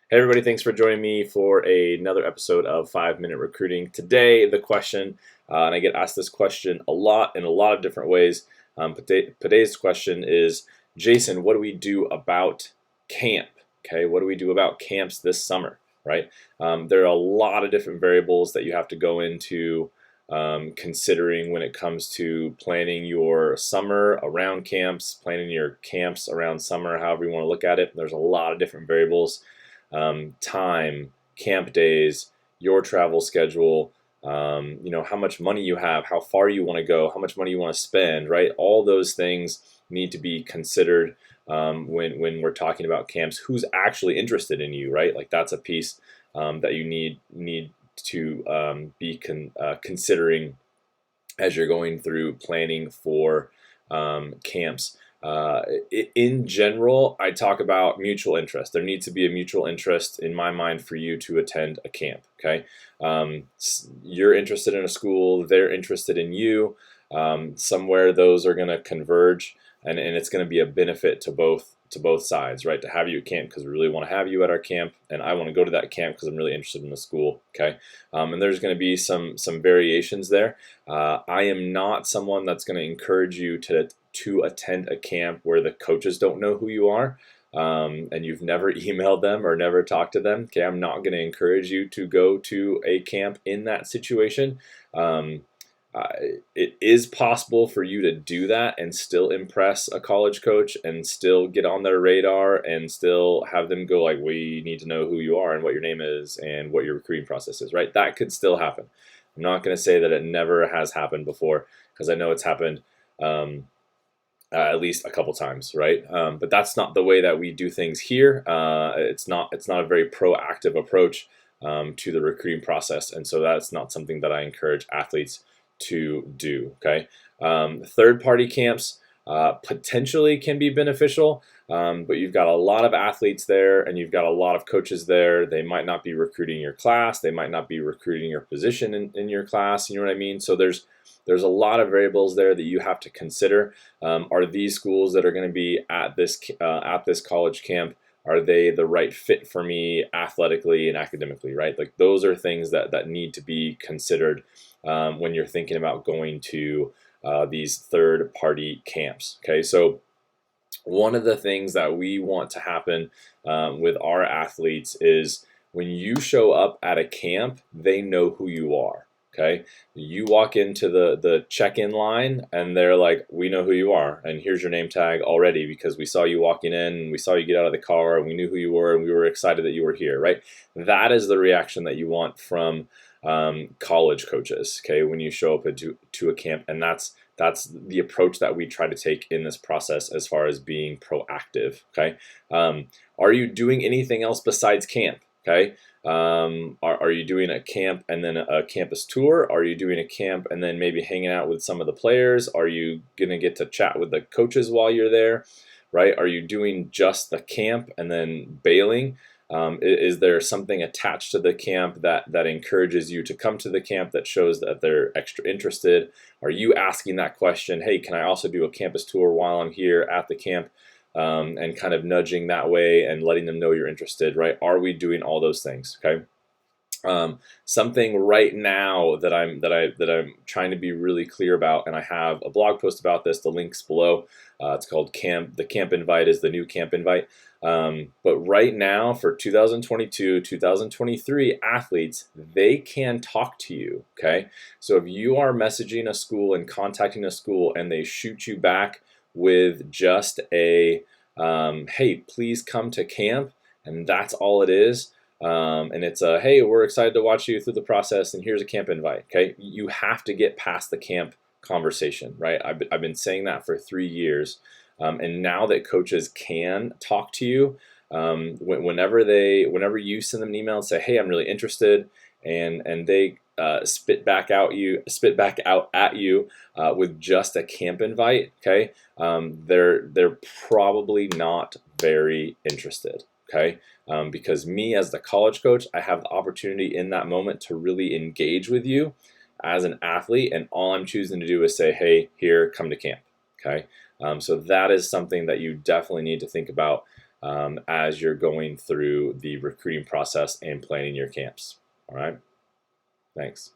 Hey everybody, thanks for joining me for another episode of 5 Minute Recruiting. Today, the question, and I get asked this question a lot in a lot of different ways. Today's question is, Jason, what do we do about camp? Okay, what do we do about camps this summer, right? There are a lot of different variables that you have to go into considering when it comes to planning your summer around camps, planning your camps around summer, however you want to look at it. There's a lot of different variables. Time, camp days, your travel schedule, how much money you have, how far you want to go, how much money you want to spend, right? All those things need to be considered when we're talking about camps. Who's actually interested in you, right? Like that's a piece that you need to be considering as you're going through planning for camps. In general, I talk about mutual interest. There needs to be a mutual interest in my mind for you to attend a camp. Okay, you're interested in a school, they're interested in you. Somewhere those are going to converge, and it's going to be a benefit to both sides, right? To have you at camp because we really want to have you at our camp, and I want to go to that camp because I'm really interested in the school. Okay, and there's going to be some variations there. I am not someone that's going to encourage you to attend a camp where the coaches don't know who you are, and you've never emailed them or never talked to them. Okay, I'm not going to encourage you to go to a camp in that situation. It is possible for you to do that and still impress a college coach and still get on their radar and still have them go like, we need to know who you are and what your name is and what your recruiting process is, right? That could still happen. I'm not going to say that it never has happened before, because I know it's happened at least a couple times, right? But that's not the way that we do things here. It's not a very proactive approach to the recruiting process, and so that's not something that I encourage athletes to do. Okay, third-party camps potentially can be beneficial, but you've got a lot of athletes there, and you've got a lot of coaches there. They might not be recruiting your class. They might not be recruiting your position in your class. You know what I mean? So there's a lot of variables there that you have to consider. Are these schools that are going to be at this college camp, are they the right fit for me athletically and academically, right? Like those are things that need to be considered when you're thinking about going to these third-party camps. Okay, so one of the things that we want to happen with our athletes is when you show up at a camp, they know who you are. Okay, you walk into the check-in line and they're like, we know who you are, and here's your name tag already because we saw you walking in and we saw you get out of the car and we knew who you were and we were excited that you were here, right? That is the reaction that you want from college coaches, okay, when you show up to a camp, and that's the approach that we try to take in this process as far as being proactive. Okay, are you doing anything else besides camp? Okay, are you doing a camp and then a campus tour? Are you doing a camp and then maybe hanging out with some of the players? Are you gonna get to chat with the coaches while you're there, right? Are you doing just the camp and then bailing? Is there something attached to the camp that encourages you to come to the camp, that shows that they're extra interested? Are you asking that question, hey, can I also do a campus tour while I'm here at the camp? And kind of nudging that way and letting them know you're interested, right? Are we doing all those things? Okay. Something right now that I'm trying to be really clear about, and I have a blog post about this. The link's below. It's called The Camp Invite is the new camp invite. But right now for 2022, 2023 athletes, they can talk to you. Okay, so if you are messaging a school and contacting a school and they shoot you back with just a hey, please come to camp, and that's all it is. And it's a, hey, we're excited to watch you through the process, and here's a camp invite. Okay, you have to get past the camp conversation, right? I've been saying that for 3 years, and now that coaches can talk to you, whenever you send them an email and say, hey, I'm really interested, and they spit back out at you with just a camp invite, okay, they're probably not very interested. Okay, because me as the college coach, I have the opportunity in that moment to really engage with you as an athlete, and all I'm choosing to do is say, hey, here, come to camp. Okay, so that is something that you definitely need to think about as you're going through the recruiting process and planning your camps. All right, thanks.